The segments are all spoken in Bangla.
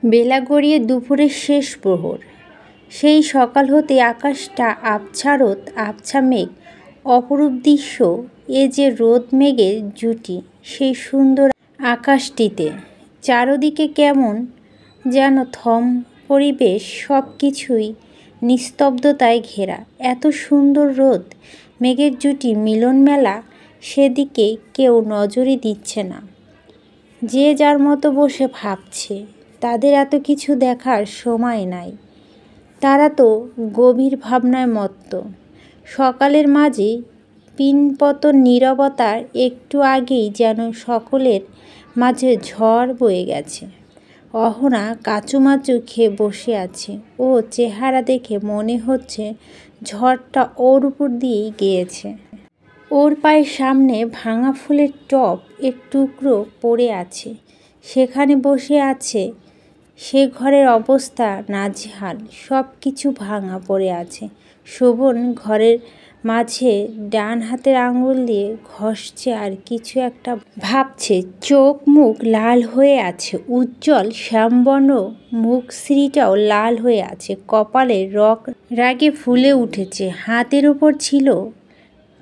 বেলা গড়িয়ে দুপুরের শেষ প্রহর। সেই সকাল হতে আকাশটা আবছা-রোদ আবছা মেঘ, অপরূপ দৃশ্য। এ যে রোদ মেঘের জুটি সেই সুন্দর আকাশটিতে। চারদিকে কেমন যেন থম পরিবেশ, সব কিছুই নিস্তব্ধতায় ঘেরা। এত সুন্দর রোদ মেঘের জুটি মিলন মেলা, সেদিকে কেউ নজরই দিচ্ছে না। যে যার মতো বসে ভাবছে। তাদের এত কিছু দেখার সময় নাই। তারা তো গভীর ভাবনায় মত্ত। সকালের মাঝে পিনপতন নীরবতার একটু আগেই যেন সকলের মাঝে ঝড় বয়ে গেছে। অহনা কাঁচুমাচু খেয়ে বসে আছে। ও চেহারা দেখে মনে হচ্ছে ঝড়টা ওর উপর দিয়েই গিয়েছে। ওর পায়ের সামনে ভাঙা ফুলের টব এর টুকরো পড়ে আছে। সেখানে বসে আছে। সে ঘরের অবস্থা নাজেহাল, সব কিছু ভাঙা পড়ে আছে। শোভন ঘরের মাঝে ডান হাতের আঙুল দিয়ে ঘষছে আর কিছু একটা ভাবছে। চোখ মুখ লাল হয়ে আছে। উজ্জ্বল শ্যামবর্ণ মুখশ্রীটাও লাল হয়ে আছে। কপালে রাগে ফুলে উঠেছে। হাতের উপর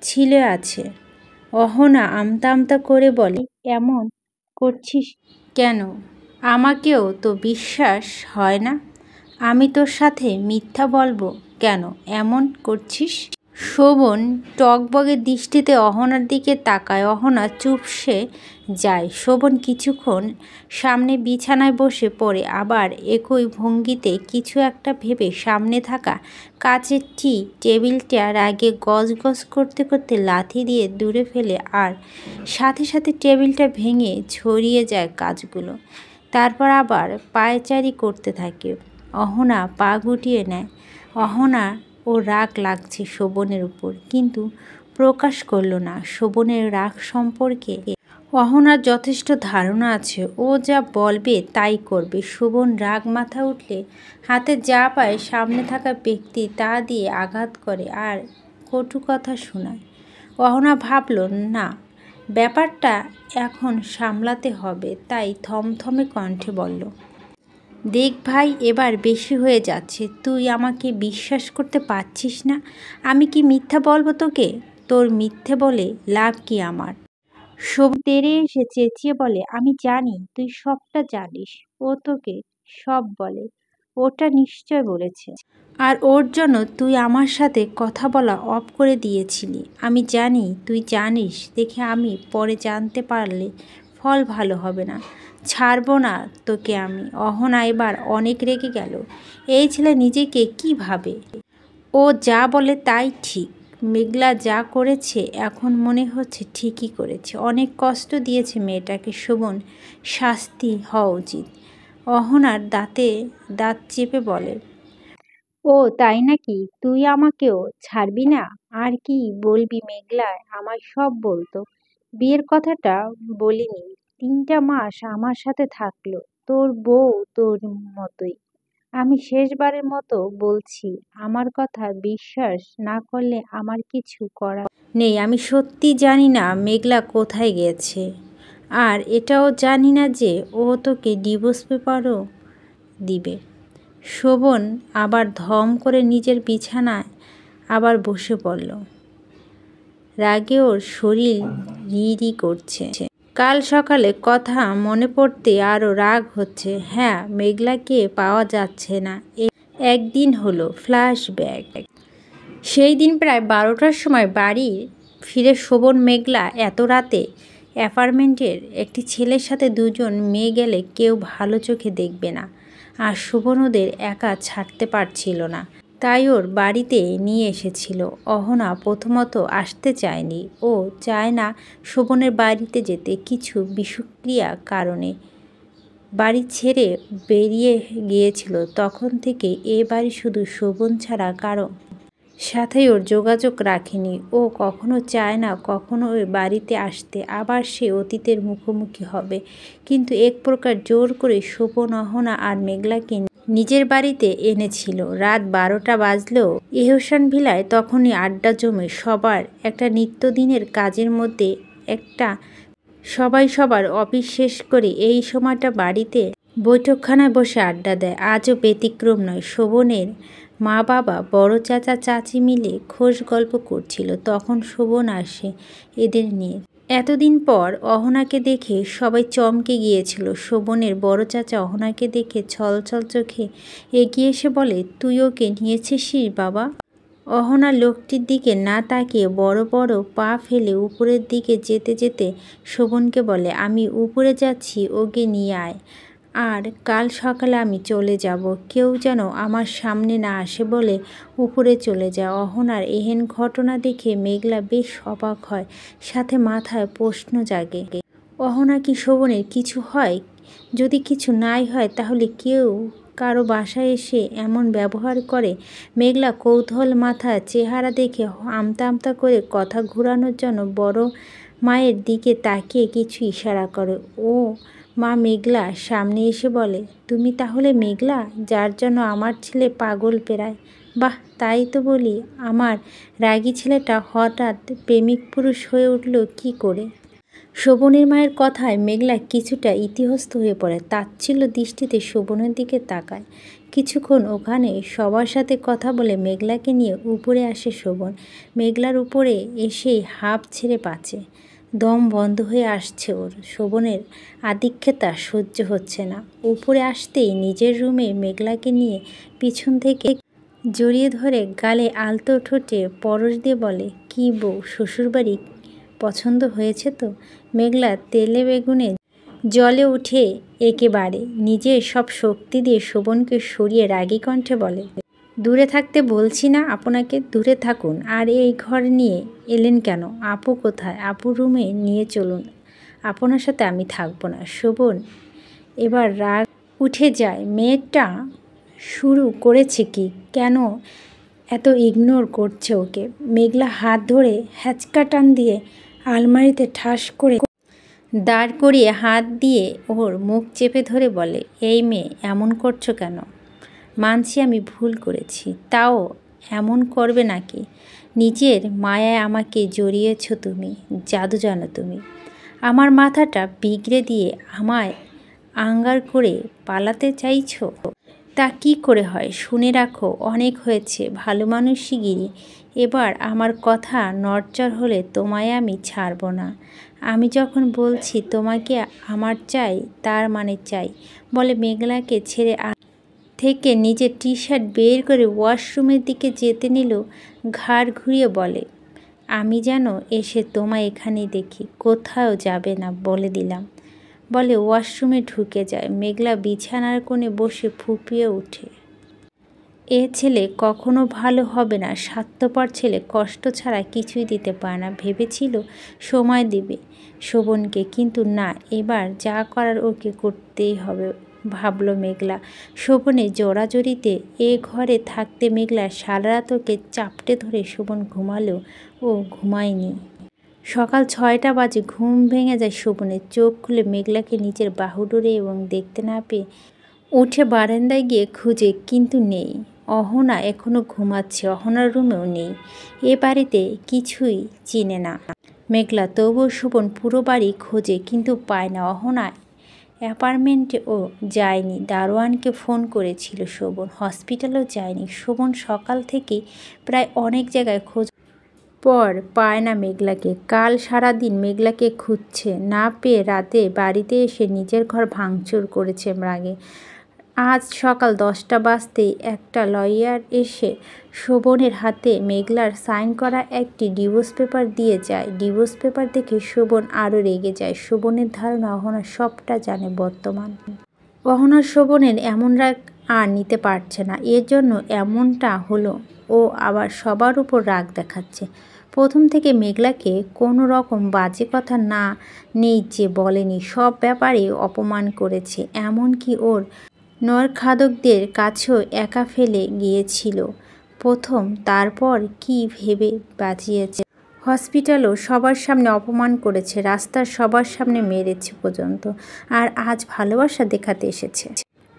ছিলে আছে। অহনা আমতা আমতা করে বলে, এমন করছিস কেন? আমাকেও তো বিশ্বাস হয় না। আমি তোর সাথে মিথ্যা বলবো কেন? এমন করছিস? শোভন টগবগে দৃষ্টিতে অহনার দিকে তাকায়। অহনা চুপসে যায়। শোভন কিছুক্ষণ সামনে বিছানায় বসে পড়ে। আবার একই ভঙ্গিতে কিছু একটা ভেবে সামনে থাকা কাচের টেবিলটা রাগে গজগজ করতে করতে লাথি দিয়ে দূরে ফেলে, আর সাথে সাথে টেবিলটা ভেঙে ছড়িয়ে যায় কাচগুলো। তারপর আবার পায়চারি করতে থাকে। অহনা পা গুটিয়ে নেয়। অহনা ও রাগ লাগছে শোভনের উপর, কিন্তু প্রকাশ করল না। শোভনের রাগ সম্পর্কে অহনার যথেষ্ট ধারণা আছে। ও যা বলবে তাই করবে। শোভন রাগ মাথা উঠলে হাতে যা পায় সামনে থাকা ব্যক্তি তা দিয়ে আঘাত করে আর কটু কথা শোনায়। অহনা ভাবল, না, ব্যাপারটা এখন সামলাতে হবে। তাই থমথমে কণ্ঠে বলল, দেখ ভাই, এবার বেশি হয়ে যাচ্ছে। তুই আমাকে বিশ্বাস করতে পারছিস না। আমি কি মিথ্যা বলবো তোকে? তোর মিথ্যে বলে লাভ কি আমার? শোভন তেড়ে এসে চেঁচিয়ে বলে, আমি জানি তুই সবটা জানিস। ও তোকে সব বলে। ওটা নিশ্চয় বলেছে। আর ওর জন্য তুই আমার সাথে কথা বলা অফ করে দিয়েছিলি। আমি জানি তুই জানিস দেখে আমি পরে জানতে পারলে ফল ভালো হবে না। ছাড়বো না তোকে আমি। অহনা এবার অনেক রেগে গেল। এই ছেলে নিজেকে কি ভাবে? ও যা বলে তাই ঠিক। মেঘলা যা করেছে এখন মনে হচ্ছে ঠিকই করেছে। অনেক কষ্ট দিয়েছে মেয়েটাকে। শোভন শাস্তি হওয়া উচিত। অহনার দাঁতে দাঁত চেপে বলে, ও তাই নাকি? তুই আমাকেও ছাড়বি না? আর কি বলবি মেঘলা? আমায় সব বলতো। বিয়ের কথাটা বলিনি। 3টা মাস আমার সাথে থাকলো। তোর বউ তোর মতোই। আমি শেষবারের মতো বলছি, আমার কথা বিশ্বাস না করলে আমার কিছু করার নেই। আমি সত্যি জানি না মেঘলা কোথায় গেছে। আর এটাও জানি না যে ও তোকে ডিভোর্স পেপারও দিবে। শোভন আবার ধম করে নিজের বিছানায় আবার বসে পড়ল। রাগে ওর শরীর রি করছে। কাল সকালে কথা মনে পড়তে আরও রাগ হচ্ছে। হ্যাঁ, মেঘলাকে পাওয়া যাচ্ছে না। একদিন হলো ফ্ল্যাশব্যাক। সেই দিন প্রায় 12টার সময় বাড়ি ফিরে শোভন মেঘলা এত রাতে অ্যাপার্টমেন্টের একটি ছেলের সাথে দুজন মেয়ে গেলে কেউ ভালো চোখে দেখবে না। আর শোভন ওদের একা ছাড়তে পারছিল না, তাই ওর বাড়িতে নিয়ে এসেছিল। অহনা প্রথমত আসতে চায়নি। ও চায় না শোভনের বাড়িতে যেতে, কিছু বিষক্রিয়া কারণে বাড়ি ছেড়ে বেরিয়ে গিয়েছিল। তখন থেকে এ বাড়ি শুধু শোভন ছাড়া কারো সাথেই ওর যোগাযোগ রাখেনি। ও কখনো চায় না কখনো ওই বাড়িতে আসতে। আবার সে অতীতের মুখোমুখি হবে। কিন্তু এক প্রকার জোর করে শোভন অহনা আর মেঘলাকে নিজের বাড়িতে এনেছিল। রাত 12টা বাজলেও এহসান ভিলায় তখনই আড্ডা জমে। সবার একটা নিত্যদিনের কাজের মধ্যে একটা। সবাই সবার অফিস শেষ করে এই সময়টা বাড়িতে বৈঠকখানায় বসে আড্ডা দেয়। আজও ব্যতিক্রম নয়। শোভনের মা বাবা, বড় চাচা চাচি মিলে খোশ গল্প করছিল। তখন শোভন আসে এদের নিয়ে। এতদিন পর অহনাকে দেখে সবাই চমকে গিয়েছিল। শোভনের বড় চাচা অহনাকে দেখে ছলছল চোখে এগিয়ে এসে বলে, তুই ওকে নিয়েছিস বাবা? অহনা লোকটির দিকে না তাকিয়ে বড় বড় পা ফেলে উপরের দিকে যেতে যেতে শোভনকে বলে, আমি উপরে যাচ্ছি, ওকে নিয়ে আয়। আর কাল সকালে আমি চলে যাব। কেউ যেন আমার সামনে না আসে বলে উপরে চলে যায়। অহনার এহেন ঘটনা দেখে মেঘলা বেশ অবাক হয়, সাথে মাথায় প্রশ্ন জাগে। অহনা কি শোভনের কিছু হয়? যদি কিছু নাই হয় তাহলে কেউ কারো বাসায় এসে এমন ব্যবহার করে? মেঘলা কৌতূহল মাথায় চেহারা দেখে আমতা আমতা করে কথা ঘুরানোর জন্য বড় মায়ের দিকে তাকিয়ে কিছু ইশারা করে। ও মা মেঘলা সামনে এসে বলে, তুমি তাহলে মেঘলা, যার জন্য আমার ছেলে পাগল পেরায়? বাহ, তাই তো বলি, আমার রাগী ছেলেটা হঠাৎ প্রেমিক পুরুষ হয়ে উঠল কি করে? শোভনের মায়ের কথায় মেঘলা কিছুটা ইতস্তত হয়ে পড়ে। তাচ্ছিল্য দৃষ্টিতে শোভনের দিকে তাকায়। কিছুক্ষণ ওখানে সবার সাথে কথা বলে মেঘলাকে নিয়ে উপরে আসে শোভন। মেঘলার উপরে এসেই হাঁপ ছেড়ে বাঁচে। দম বন্ধ হয়ে আসছে ওর। শোভনের আধিক্যতা সহ্য হচ্ছে না। উপরে আসতেই নিজের রুমে মেঘলাকে নিয়ে পিছন থেকে জড়িয়ে ধরে গালে আলতো ঠোঁটে পরশ দিয়ে বলে, কি বউ, শ্বশুরবাড়ি পছন্দ হয়েছে তো? মেঘলা তেলে বেগুনে জলে উঠে একেবারে নিজের সব শক্তি দিয়ে শোভনকে সরিয়ে রাগী কণ্ঠে বলে, দূরে থাকতে বলছি না আপনাকে? দূরে থাকুন। আর এই ঘর নিয়ে এলেন কেন? আপু কোথায়? আপু রুমে নিয়ে চলুন, আপনার সাথে আমি থাকবো না। শোভন এবার রাগ উঠে যায়। মেয়েটা শুরু করেছে কি? কেন এত ইগনোর করছে ওকে? মেঘলা হাত ধরে হ্যাচকা টান দিয়ে আলমারিতে ঠাস করে দাঁড় করিয়ে হাত দিয়ে ওর মুখ চেপে ধরে বলে, এই মেয়ে, এমন করছো কেন? মানছি আমি ভুল করেছি, তাও এমন করবে নাকি? নিজের মায়ায় আমাকে জড়িয়েছ তুমি, জাদু জানো তুমি। আমার মাথাটা বিগড়ে দিয়ে আমায় আঙ্গার করে পালাতে চাইছো? তা কি করে হয়? শুনে রাখো, অনেক হয়েছে ভালো মানুষগিরি। এবার আমার কথা নড়চড় হলে তোমায় আমি ছাড়ব না। আমি যখন বলছি তোমাকে আমার চাই, তার মানে চাই। বলে মেঘলাকে ছেড়ে থেকে নিজের টি শার্ট বের করে ওয়াশরুমের দিকে যেতে নিল। ঘাড় ঘুরিয়ে বলে, আমি যেন এসে তোমায় এখানেই দেখি, কোথাও যাবে না বলে দিলাম। বলে ওয়াশরুমে ঢুকে যায়। মেঘলা বিছানার কোণে বসে ফুঁপিয়ে ওঠে। এ ছেলে কখনো ভালো হবে না। স্বার্থপর ছেলে, কষ্ট ছাড়া কিছুই দিতে পারে না। ভেবেছিল সময় দিবে শোভনকে, কিন্তু না, এবার যা করার ওকে করতেই হবে ভাবল মেঘলা। শোভনের জোড়াজড়িতে এ ঘরে থাকতে মেঘলা সারা রাত ওকে চাপটে ধরে শোভন ঘুমালেও ও ঘুমায়নি। সকাল 6টা বাজে ঘুম ভেঙে যায় শোভনের। চোখ খুলে মেঘলাকে নিজের বাহুডোরে এবং দেখতে না পেয়ে উঠে বারান্দায় গিয়ে খুঁজে, কিন্তু নেই। অহনা এখনও ঘুমাচ্ছে। অহনার রুমেও নেই। এ বাড়িতে কিছুই চিনে না মেঘলা। তবুও শোভন পুরো বাড়ি খোঁজে, কিন্তু পায় না। অহনা অ্যাপার্টমেন্টেও যায়নি। দারোয়ানকে ফোন করেছিল শোভন, হসপিটালেও যায়নি। শোভন সকাল থেকেই প্রায় অনেক জায়গায় খোঁজ পর পায় না মেঘলাকে। কাল সারাদিন মেঘলাকে খুঁজছে, না পেয়ে রাতে বাড়িতে এসে নিজের ঘর ভাঙচুর করেছে রাগে। আজ সকাল 10টা বাজতেই একটা লয়ার এসে শোভনের হাতে মেঘলার সাইন করা একটি ডিভোর্স পেপার দিয়ে যায়। ডিভোর্স পেপার দেখে শোভন আরও রেগে যায়। শোভনের ধারণা অহনা সবটা জানে বর্তমান। অহনা শোভনের এমন রাগ আর নিতে পারছে না। এর জন্য এমনটা হলো। ও আবার সবার উপর রাগ দেখাচ্ছে। প্রথম থেকে মেঘলাকে কোনো রকম বাজে কথা নেই যে বলেনি, সব ব্যাপারে অপমান করেছে। এমনকি ওর নরখাদকদের কাছেও একা ফেলে গিয়েছিল প্রথম। তারপর কি ভেবে বাঁচিয়েছে। হসপিটালও সবার সামনে অপমান করেছে, রাস্তার সবার সামনে মেরেছে পর্যন্ত। আর আজ ভালোবাসা দেখাতে এসেছে।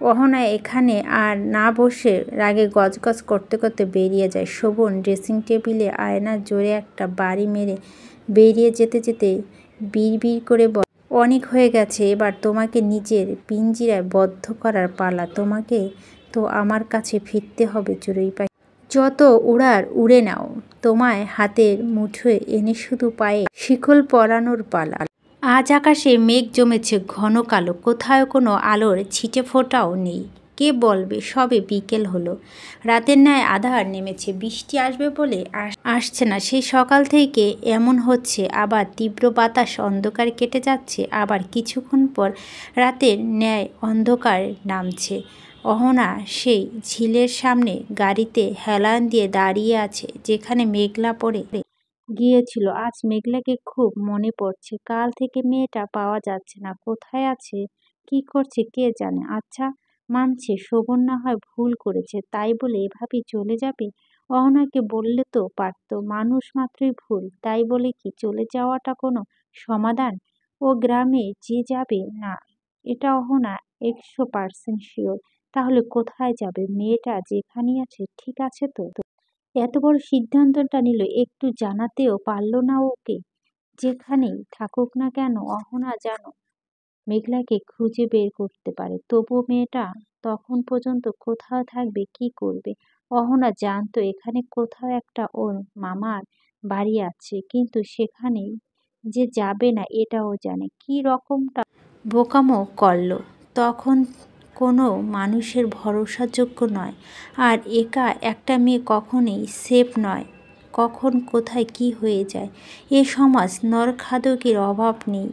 অহনা এখানে আর না বসে রাগে গজগজ করতে করতে বেরিয়ে যায়। শোভন ড্রেসিং টেবিলে আয়নার জোরে একটা বাড়ি মেরে বেরিয়ে যেতে যেতে বিড়বিড় করে অনেক হয়ে গেছে, এবার তোমাকে নিজের পিঞ্জিরায় বদ্ধ করার পালা। তোমাকে তো আমার কাছে ফিরতে হবে চড়ুই পাখি। যত উড়ার উড়ে নাও, তোমায় হাতের মুঠোয় এনে শুধু পায়ে শিকল পরানোর পালা। আজ আকাশে মেঘ জমেছে ঘন কালো, কোথাও কোনো আলোর ছিটে ফোঁটাও নেই। কে বলবে সবে বিকেল হলো, রাতের ন্যায় আধার নেমেছে, বৃষ্টি আসবে বলে আসছে না। সেই সকাল থেকে এমন হচ্ছে, আবার তীব্র বাতাস, অন্ধকার কেটে যাচ্ছে, আবার কিছুক্ষণ পর রাতের ন্যায় অন্ধকার নামছে। অহনা সেই ঝিলের সামনে গাড়িতে হেলান দিয়ে দাঁড়িয়ে আছে, যেখানে মেঘলা পড়ে গিয়েছিল। আজ মেঘলাকে খুব মনে পড়ছে। কাল থেকে মেয়েটা পাওয়া যাচ্ছে না, কোথায় আছে, কি করছে কে জানে। আচ্ছা, মানছে শোভন না হয় ভুল করেছে, তাই বলে এভাবেই চলে যাবে? অহনাকে বললে তো পারত, মানুষ মাত্রই ভুল, তাই বলে কি চলে যাওয়াটা কোনো সমাধান? ও গ্রামে যে যাবে না, এটা অহনা 100% শিওর। তাহলে কোথায় যাবে? মেয়েটা যেখানেই আছে ঠিক আছে তো? এত বড় সিদ্ধান্তটা নিল, একটু জানাতেও পারল না ওকে? যেখানেই থাকুক না কেন, অহনা জানো মেঘলাকে খুঁজে বের করতে পারে। তবুও মেয়েটা তখন পর্যন্ত কোথাও থাকবে, কি করবে? অহনা জানতো এখানে কোথাও একটা ওর মামার বাড়ি আছে, কিন্তু সেখানে যে যাবে না এটাও জানে। কি রকমটা বোকামো করলো তখন, কোনো মানুষের ভরসাযোগ্য নয়। আর একা একটা মেয়ে কখনোই সেফ নয়, কখন কোথায় কি হয়ে যায়। এ সমাজ নরখাদকের অভাব নেই।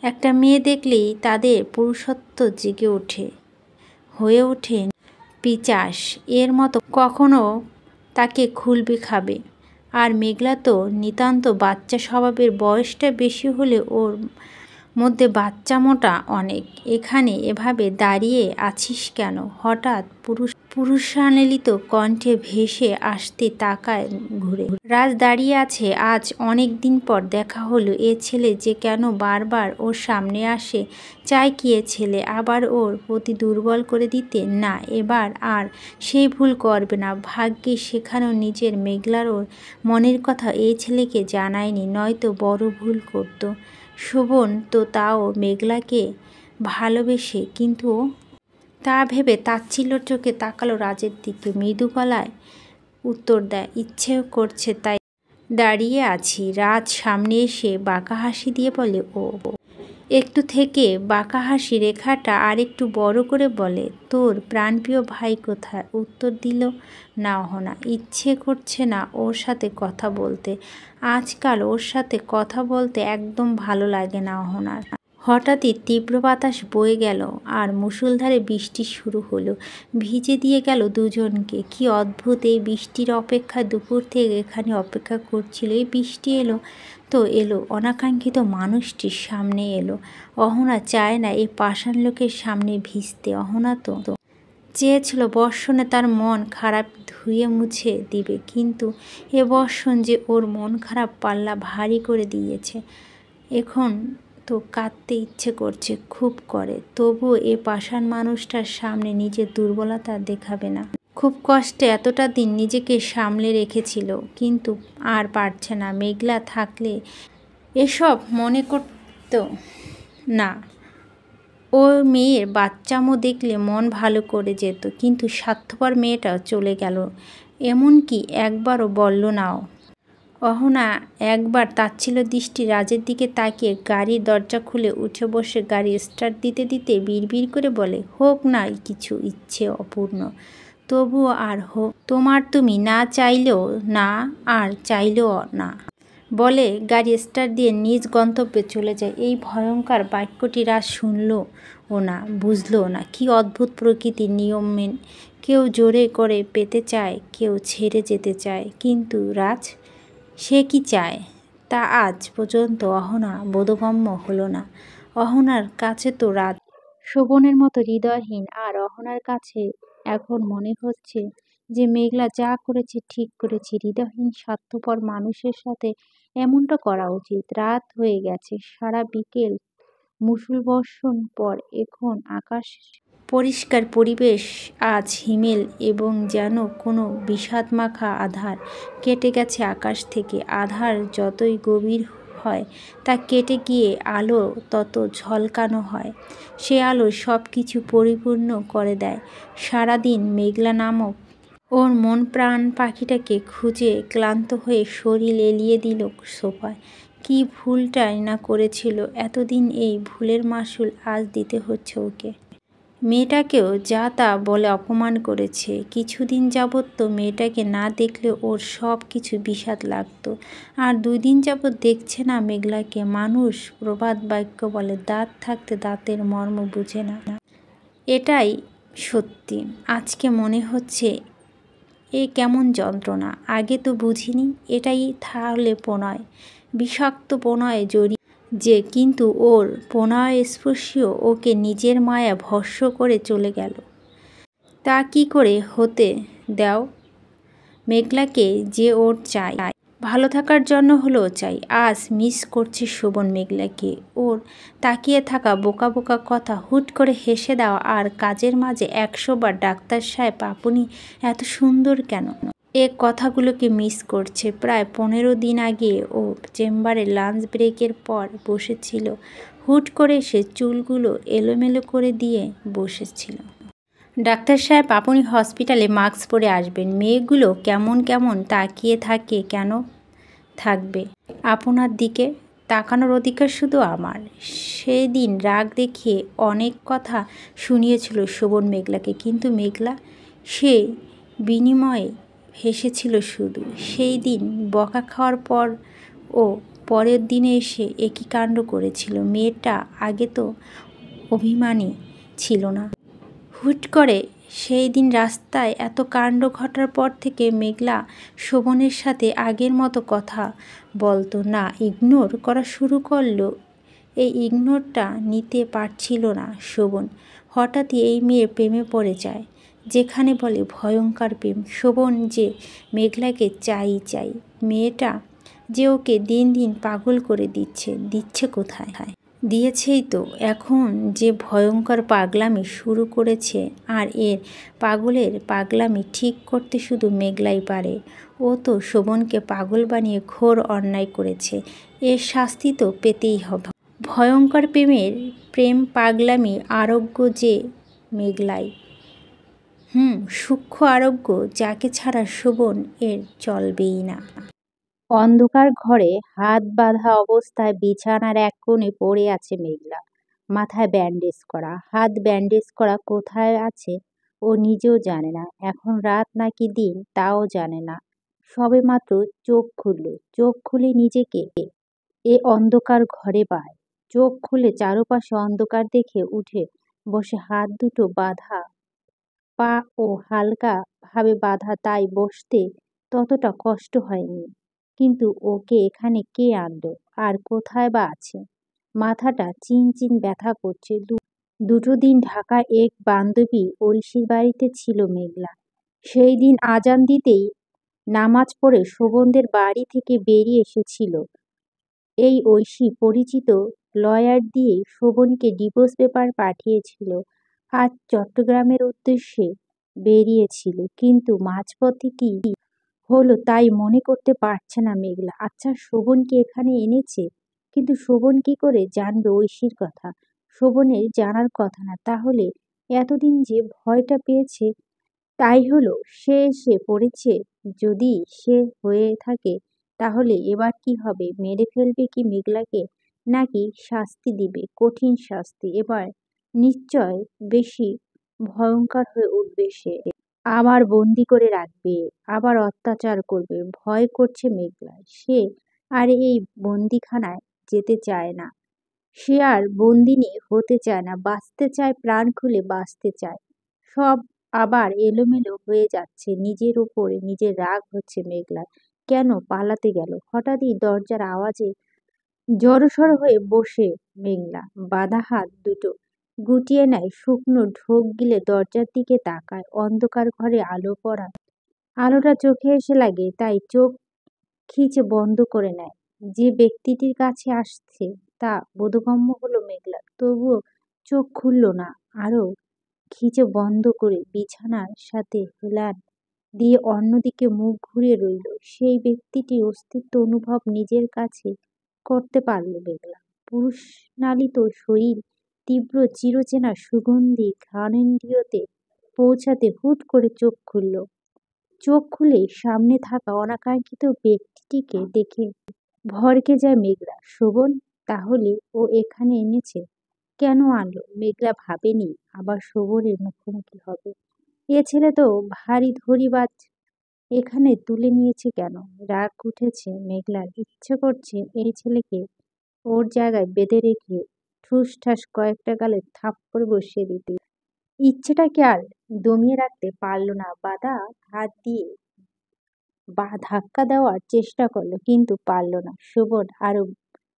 একটা মেয়ে দেখলেই তাদের পুরুষত্ব জেগে ওঠে, হয়ে ওঠে পিচাস এর মতো, কখনো তাকে খুলবে খাবে। আর মেঘলা তো নিতান্ত বাচ্চা স্বভাবের, বয়সটা বেশি হলে ওর মধ্যে বাচ্চামোটা অনেক। এখানে এভাবে দাঁড়িয়ে আছিস কেন? হঠাৎ পুরুষান্বিত কণ্ঠে ভেসে আসতে তাকায় ঘুরে। রাজ দাঁড়িয়ে আছে। আজ অনেক দিন পর দেখা হলো। এ ছেলে যে কেন বারবার ওর সামনে আসে? চায় কি এ ছেলে আবার ওর প্রতি দুর্বল করে দিতে? না, এবার আর সেই ভুল করবে না। ভাগ্যিস সেখানেও নিজের মেঘলার ওর মনের কথা এই ছেলেকে জানায়নি, নয়তো বড় ভুল করতো। শোভন তো তাও মেঘলাকে ভালোবেসে, কিন্তু তা ভেবে তাচ্ছিল্যের চোখে তাকালো রাজের দিকে। মৃদু গলায় উত্তর দেয়, ইচ্ছে করছে তাই দাঁড়িয়ে আছি। রাজ সামনে এসে বাঁকা হাসি দিয়ে বলে, ও একটু থেকে বাঁকা হাসি রেখাটা আর একটু বড় করে বলে, তোর প্রাণপ্রিয় ভাই কোথায়? উত্তর দিল না অহনা। ইচ্ছে করছে না ওর সাথে কথা বলতে। আজকাল ওর সাথে কথা বলতে একদম ভালো লাগে না অহনার। হঠাৎই তীব্র বাতাস বয়ে গেল আর মুষলধারে বৃষ্টি শুরু হলো, ভিজে দিয়ে গেল দুজনকে। কি অদ্ভুত, এই বৃষ্টির অপেক্ষায় দুপুর থেকে এখানে অপেক্ষা করছিল। এই বৃষ্টি এলো তো এলো, অনাকাঙ্ক্ষিত মানুষটির সামনে এলো। অহনা চায় না এই পাষাণ লোকের সামনে ভিজতে। অহনা তো চেয়েছিল বর্ষণে তার মন খারাপ ধুয়ে মুছে দিবে, কিন্তু এ বর্ষণ যে ওর মন খারাপ পাল্লা ভারী করে দিয়েছে। এখন তো কাঁদতে ইচ্ছে করছে, খুব করে, তবুও এ পাষাণ মানুষটার সামনে নিজের দুর্বলতা দেখাবে না। খুব কষ্টে এতটা দিন নিজেকে সামলে রেখেছিল, কিন্তু আর পারছে না। মেঘলা থাকলে এসব মনে করত না। ও মেয়ের বাচ্চামো দেখলে মন ভালো করে যেত, কিন্তু স্বার্থপর মেয়েটাও চলে গেল, এমনকি একবারও বলল নাও। অহনা একবার তাচ্ছিল্য দৃষ্টি রাজের দিকে তাকিয়ে গাড়ির দরজা খুলে উঠে বসে গাড়ি স্টার্ট দিতে দিতে বিড়বিড় করে বলে, হোক না কিছু ইচ্ছে অপূর্ণ, তবুও আর হোক। তোমার তুমি না চাইলেও না, আর চাইলেও না, বলে গাড়ি স্টার্ট দিয়ে নিজ গন্তব্যে চলে যায়। এই ভয়ঙ্কর বাক্যটি রাজ শুনলও না, বুঝলও না। কি অদ্ভুত প্রকৃতির নিয়ম মেনে কেউ জোরে করে পেতে চায়, কেউ ছেড়ে যেতে চায়, কিন্তু রাজ সে কি চায় তা আজ পর্যন্ত অহনা বোধগম্য হলো না। অহনার কাছে তো রাজ শোভনের মতো হৃদয়হীন, আর অহনার কাছে এখন মনে হচ্ছে যে মেঘলা যা করেছে ঠিক করেছে। হৃদয়হীন স্বার্থপর মানুষের সাথে এমনটা করা উচিত? রাত হয়ে গেছে, সারা বিকেল মুষলবর্ষণ পর এখন আকাশ পরিষ্কার, পরিবেশ আজ হিমেল, এবং যেন কোনো বিষাদমাখা আধার কেটে গেছে আকাশ থেকে। আধার যতই গভীর হয় তা কেটে গিয়ে আলো তত ঝলকানো হয়। সে আলো সব কিছু পরিপূর্ণ করে দেয়। সারাদিন মেঘলা নামক ওর মন প্রাণ পাখিটাকে খুঁজে ক্লান্ত হয়ে শরীর এলিয়ে দিল সোফায়। কি ভুলটাই না করেছিল এতদিন, এই ভুলের মাসুল আজ দিতে হচ্ছে ওকে। মেয়েটাকেও যা তা বলে অপমান করেছে। কিছুদিন যাবৎ তো মেয়েটাকে না দেখলে ওর সব কিছু বিষাদ লাগতো, আর 2 দিন যাবৎ দেখছে না মেঘলাকে। মানুষ প্রবাদ বাক্য বলে, দাঁত থাকতে দাঁতের মর্ম বুঝে না। এটাই সত্যি। আজকে মনে হচ্ছে এ কেমন যন্ত্রণা, আগে তো বুঝিনি। এটাই তাহলে প্রণয়, বিষাক্ত প্রণয়ে জড়িয়ে যে, কিন্তু ওর প্রণয় স্পর্শীও ওকে নিজের মায়া ভস্ম করে চলে গেল। তা কি করে হতে দাও? মেঘলাকে যে ওর চাই, ভালো থাকার জন্য হলেও চাই। আজ মিস করছে শোভন মেঘলাকে। ওর তাকিয়ে থাকা বোকা বোকা কথা হুট করে হেসে দেওয়া, আর কাজের মাঝে 100 বার ডাক্তার সাহেব আপনি এত সুন্দর কেন, এ কথাগুলোকে মিস করছে। প্রায় 15 দিন আগে ও চেম্বারে লাঞ্চ ব্রেকের পর বসেছিল, হুট করে সে চুলগুলো এলোমেলো করে দিয়ে বসেছিল। ডাক্তার সাহেব আপনি হসপিটালে মাস্ক পরে আসবেন। মেয়েগুলো কেমন কেমন তাকিয়ে থাকে। কেন থাকবে? আপনার দিকে তাকানোর অধিকার শুধু আমার। সেদিন রাগ দেখিয়ে অনেক কথা শুনিয়েছিল শোভন মেঘলাকে, কিন্তু মেঘলা সে বিনিময়ে হেসেছিল শুধু। সেই দিন বকা খাওয়ার পর ও পরের দিনে এসে একই কাণ্ড করেছিল। মেয়েটা আগে তো অভিমানী ছিল না, হুট করে সেই দিন রাস্তায় এত কাণ্ড ঘটার পর থেকে মেঘলা শোভনের সাথে আগের মতো কথা বলতো না, ইগনোর করা শুরু করলো। এই ইগনোরটা নিতে পারছিল না শোভন। হঠাৎই এই মেয়ের প্রেমে পড়ে যায়, যেখানে বলে ভয়ঙ্কর প্রেম। শোভন যে মেঘলাকে চাই চাই, মেয়েটা যে ওকে দিন দিন পাগল করে দিচ্ছে কোথায়? দিয়েছেই তো। এখন যে ভয়ঙ্কর পাগলামি শুরু করেছে, আর এর পাগলের পাগলামি ঠিক করতে শুধু মেঘলাই পারে। ও তো শোভনকে পাগল বানিয়ে ঘোর অন্যায় করেছে, এর শাস্তি তো পেতেই হবে। ভয়ঙ্কর প্রেম পাগলামি আরোগ্য যে মেঘলাই, সূক্ষ্ম আরোগ্য, যাকে ছাড়া শোভন এর চলবেই না। অন্ধকার ঘরে হাত বাঁধা অবস্থায় বিছানার এক কোণে পড়ে আছে মেঘলা। মাথায় ব্যান্ডেজ করা, হাত ব্যান্ডেজ করা। কোথায় আছে ও নিজেও জানে না। এখন রাত নাকি দিন তাও জানে না। সবেমাত্র চোখ খুলে নিজেকে এ অন্ধকার ঘরে পায়। চোখ খুলে চারপাশে অন্ধকার দেখে উঠে বসে। হাত দুটো বাঁধা, পা ও হালকা ভাবে বাঁধা, তাই বসতে ততটা কষ্ট হয়নি। কিন্তু ওকে এখানে কে আনলো, আর কোথায় বা আছে? মাথাটা চিনচিন ব্যথা করছে। দুটো দিন ঢাকায় এক বান্ধবী ঐশীর বাড়িতে ছিল মেঘলা। সেই দিন আজান দিতেই নামাজ পড়ে শোভনদের বাড়ি থেকে বেরিয়ে এসেছিল। এই ঐশী পরিচিত লয়ার দিয়ে শোভনকে ডিভোর্স পেপার পাঠিয়েছিল। আজ চট্টগ্রামের উদ্দেশ্যে বেরিয়েছিল, কিন্তু মাঝপথে কি হলো তাই মনে করতে পারছে না মেঘলা। আচ্ছা, শোভন কি এখানে এনেছে? কিন্তু শোভন কি করে জানবে ঐশীর কথা? শোভনের জানার কথা না। তাহলে এতদিন যে ভয়টা পেয়েছে, তাই হলো সে এসে পড়েছে। যদি সে হয়ে থাকে, তাহলে এবার কি হবে? মেরে ফেলবে কি মেঘলাকে, নাকি শাস্তি দিবে? কঠিন শাস্তি। এবার নিশ্চয় বেশি ভয়ঙ্কর হয়ে উঠবে সে। আবার বন্দি করে রাখবে, আবার অত্যাচার করবে। ভয় করছে মেঘলা। সে আর এই বন্দিখানায় যেতে চায় না। সে আর বন্দিনী হতে চায় না। বাঁচতে চায়, প্রাণ খুলে বাঁচতে চায়। সব আবার এলোমেলো হয়ে যাচ্ছে। নিজের উপরে নিজের রাগ হচ্ছে মেঘলার। কেন পালাতে গেল? হঠাৎই দরজার আওয়াজে জড়সড় হয়ে বসে মেঘলা। বাঁধা হাত দুটো গুটিয়ে নেয়, শুকনো ঢোক গিলে দরজার দিকে তাকায়। অন্ধকার ঘরে আলো পড়া, আলোটা চোখে এসে লাগে, তাই চোখ খিচে বন্ধ করে নেয়। যে ব্যক্তিটির কাছে আসছে তা বোধগম্য হলো মেঘলার, তবুও চোখ খুলল না। আরো খিচে বন্ধ করে বিছানার সাথে হেলান দিয়ে অন্যদিকে মুখ ঘুরিয়ে রইল। সেই ব্যক্তিটির অস্তিত্ব অনুভব নিজের কাছে করতে পারল মেঘলা। পুরুষনালিত শরীর তীব্র চিরচেনা সুগন্ধি ঘ্রাণেন্দ্রিয়তে পৌঁছাতে হুট করে চোখ খুলল। চোখ খুলেই সামনে থাকা অনাকাঙ্ক্ষিত ব্যক্তিটিকে দেখে ভড়কে যায় মেঘলা। শোভন তাহলে ও এখানে এনেছে? কেন আনলো? মেঘলা ভাবেনি আবার শোভনের মুখোমুখি হবে। এ ছেলে তো ভারী ধড়িবাজ, এখানে তুলে নিয়েছে কেন? রাগ উঠেছে মেঘলার। ইচ্ছে করছে এই ছেলেকে ওর জায়গায় বেঁধে রেখে ঠুস ঠাস কয়েকটা গালে থাপ্পড় বসিয়ে দিতে। ইচ্ছেটাকে আর দমিয়ে রাখতে পারল না। বাধা হাত দিয়ে ধাক্কা দেওয়ার চেষ্টা করলো, কিন্তু পারল না। শোভন আরো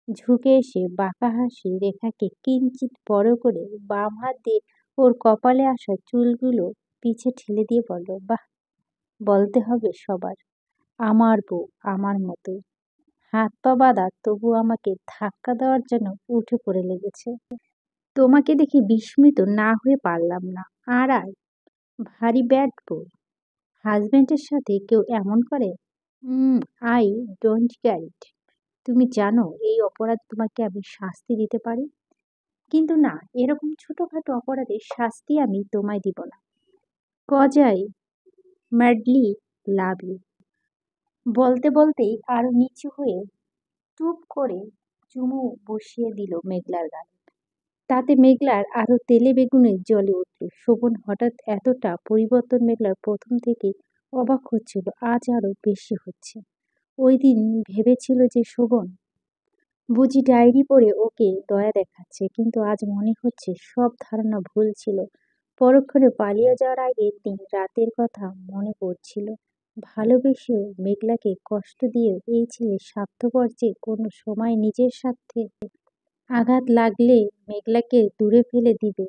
ঝুঁকে এসে বাঁকা হাসি রেখাকে কিঞ্চিত বড় করে বাম হাত দিয়ে ওর কপালে আসা চুলগুলো পিছে ঠেলে দিয়ে বলল, বাহ, বলতে হবে সবার, আমার বউ আমার মতোই। হাত পা বাঁধা, তবু আমাকে ধাক্কা দেওয়ার জন্য উঠে পড়ে লেগেছে। তোমাকে দেখে বিস্মিত না হয়ে পারলাম না। আর আয়, ভারী ব্যাড বউ। হাজবেন্ডের সাথে কেউ এমন করে? আই ডোন্ট কেয়ার ইট। তুমি জানো এই অপরাধ তোমাকে আমি শাস্তি দিতে পারি, কিন্তু না, এরকম ছোটখাটো অপরাধের শাস্তি আমি তোমায় দিব না। কজাই ম্যাডলি লাভ ইউ। বলতে বলতেই আরো নিচু হয়ে টুপ করে চুমু বসিয়ে দিল মেঘলার গালে। তাতে মেঘলার আরো তেলে বেগুনে জ্বলে উঠল। শোভন হঠাৎ এতটা পরিবর্তন মেঘলার প্রথম থেকেই অবাক হচ্ছিল, আজ আরো বেশি হচ্ছে। ওই দিন ভেবেছিল যে শোভন বুঝি ডায়েরি পড়ে ওকে দয়া দেখাচ্ছে, কিন্তু আজ মনে হচ্ছে সব ধারণা ভুল ছিল। পরক্ষণে পালিয়ে যাওয়ার আগের দিন রাতের কথা মনে পড়ছিল। ভালোবেসেও মেঘলাকে কষ্ট দিয়ে এই ছেলে স্বার্থপর যে কোনো সময় নিজের স্বার্থে আঘাত লাগলে মেঘলাকে দূরে ফেলে দিবে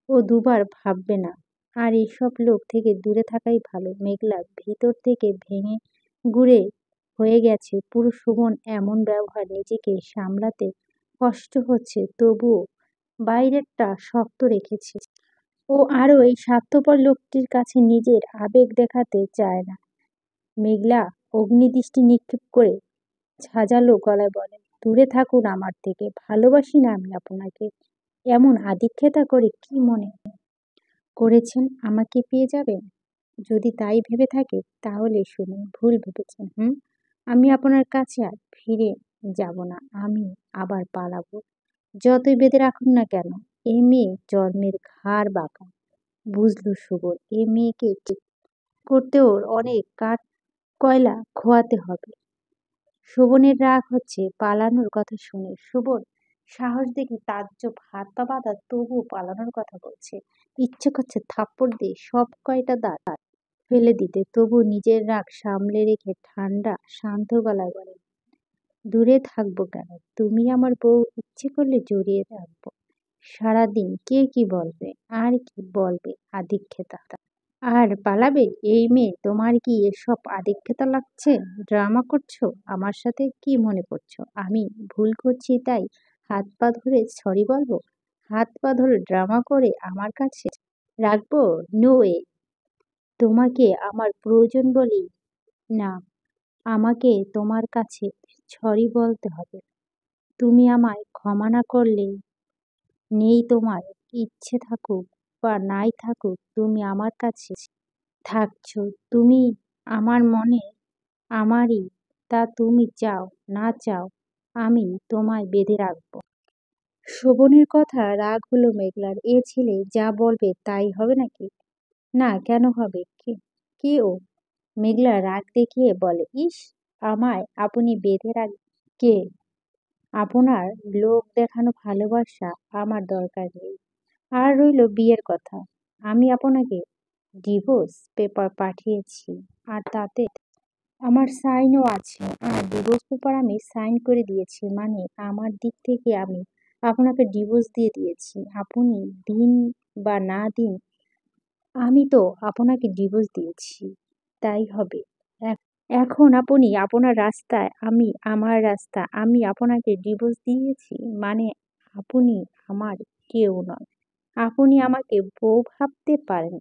ও দুবার ভাববে না। আর এসব লোক থেকে দূরে থাকাই ভালো। মেঘলা ভিতর থেকে ভেঙে গুঁড়ে হয়ে গেছে পুরো। শোভন এমন ব্যবহার নিজেকে সামলাতে কষ্ট হচ্ছে, তবুও বাইরেরটা শক্ত রেখেছে। ও আরও এই স্বার্থপর লোকটির কাছে নিজের আবেগ দেখাতে চায় না। মেঘলা অগ্নিদৃষ্টি নিক্ষেপ করে ঝাঁঝালো গলায় বলে, দূরে থাকুন আমার থেকে। ভালোবাসি না আমি আপনাকে। এমন আদিক্ষেতা করে কি মনে করেছেন আমাকে পেয়ে যাবেন? যদি তাই ভেবে থাকে তাহলে শুনুন, ভুল ভেবেছেন। আমি আপনার কাছে আর ফিরে যাব না। আমি আবার পালাবো। যতই বেঁধে রাখুন না কেন। এ মেয়ে জন্মের ঘাড় বাঁকা। বুঝলো শোভন, এ মেয়েকে ঠিক করতে ওর অনেক কাঠ কয়লা খোয়াতে হবে। শোভনের রাগ হচ্ছে পালানোর কথা শুনে। শোভন সাহস দেখে তাজ্জব, হাত পা বাঁধা, তবুও পালানোর কথা বলছে। ইচ্ছে করছে থাপ্পড় দিয়ে সব কয়টা দাঁত ফেলে দিতে, তবু নিজের রাগ সামলে রেখে ঠান্ডা শান্ত গলায় বলে, দূরে থাকবো কেন? তুমি আমার বউ, ইচ্ছে করলে জড়িয়ে রাখবো সারাদিন। কে কি বলবে? আর কি বলবে আদিক্ষেতা? আর পালাবে? এই মেয়ে, তোমার কি এসব আদিক্ষেতা লাগছে? ড্রামা করছো আমার সাথে? কি মনে করছো আমি ভুল করছি তাই হাত পা ধরে সরি বলবো? হাত পা ধরে ড্রামা করে আমার কাছে রাখবো? No way. তোমাকে আমার প্রয়োজন বলেই না আমাকে তোমার কাছে সরি বলতে হবে। তুমি আমায় ক্ষমা না করলে নেই, তোমার ইচ্ছে থাকুক বা নাই থাকুক, তুমি আমার কাছে থাকছো। তুমি আমার মনে, আমারই। তা তুমি চাও না চাও আমি তোমায় বেঁধে রাখবো। শোভনের কথা রাগ হলো মেঘলার। এ ছেলে যা বলবে তাই হবে নাকি? না, কেন হবে? কে ও? মেঘলা রাগ দেখিয়ে বলে, ইস, আমায় আপনি বেঁধে রাখ? কে? আপনার লোক দেখানো ভালোবাসা আমার দরকার নেই। আর রইল বিয়ের কথা, আমি আপনাকে ডিভোর্স পেপার পাঠিয়েছি, আর তাতে আমার সাইনও আছে। আর ডিভোর্স পেপার আমি সাইন করে দিয়েছি, মানে আমার দিক থেকে আমি আপনাকে ডিভোর্স দিয়ে দিয়েছি। আপনি দিন বা না দিন, আমি তো আপনাকে ডিভোর্স দিয়েছি, তাই হবে। এখন আপনি আপনার রাস্তায়, আমি আমার রাস্তা। আমি আপনাকে ডিভোর্স দিয়েছি মানে আপনি আমার কেউ নন। আপনি আমাকে বউ ভাবতে পারেন,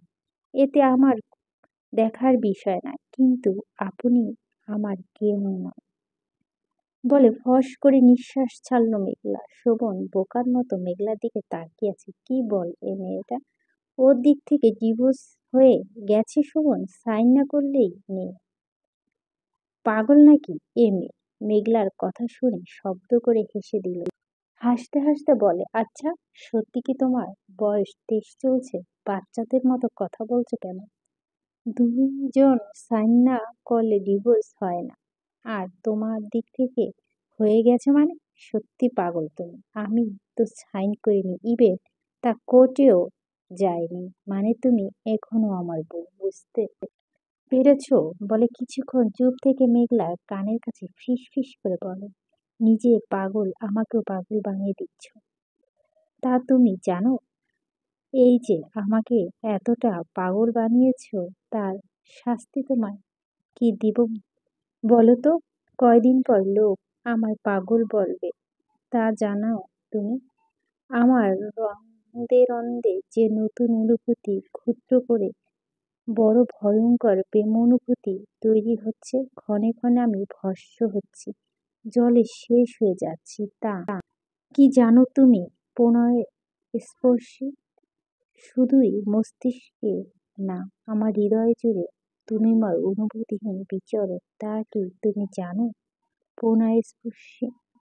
এতে আমার দেখার বিষয় না, কিন্তু আপনি আমার কেউ নন। বলে ফস করে নিঃশ্বাস ছাড়ল মেঘলা। শোভন বোকার মতো মেঘলার দিকে তাকিয়ে আছে। কি বল এ মেয়েটা? ওর দিক থেকে ডিভোর্স হয়ে গেছে শোভন, সাইন না করলেই নেই। পাগল নাকি এ মেয়ে? মেঘলার কথা শুনে শব্দ করে হেসে দিল। হাসতে হাসতে বলে, আচ্ছা সত্যি কি তোমার বয়স 23 চলছে? বাচ্চাদের মতো কথা বলছো কেন? দুজন সাইন না করলে ডিভোর্স হয় না। আর তোমার দিক থেকে হয়ে গেছে মানে? সত্যি পাগল তুমি। আমি তো সাইন করিনি, ইভেন তা কোর্টেও যায়নি। মানে তুমি এখনো আমার বউ, বুঝতে পেরেছো? বলে কিছুক্ষণ চুপ থেকে মেঘলা কানের কাছে ফিস ফিস করে বলে, নিজে পাগল আমাকেও পাগল বানিয়ে দিচ্ছ। তা তুমি জানো এই যে আমাকে এতটা পাগল বানিয়েছো, তার শাস্তি তোমায় কি দিব বলো তো? কয়দিন পর লোক আমায় পাগল বলবে তা জানো তুমি? আমার রন্দে রন্দে যে নতুন অনুভূতি ক্ষুদ্র করে বড় ভয়ঙ্কর প্রেম অনুভূতি তৈরি হচ্ছে, ক্ষণে ক্ষণে আমি ভস্ম হচ্ছি, জলে শেষ হয়ে যাচ্ছি। তা কি জানো তুমি? প্রণয় স্পর্শী শুধুই মস্তিষ্কে না, আমার হৃদয় জুড়ে তুমি আমার অনুভূতিহীন বিচরণ, তা কি তুমি জানো? প্রণয় স্পর্শী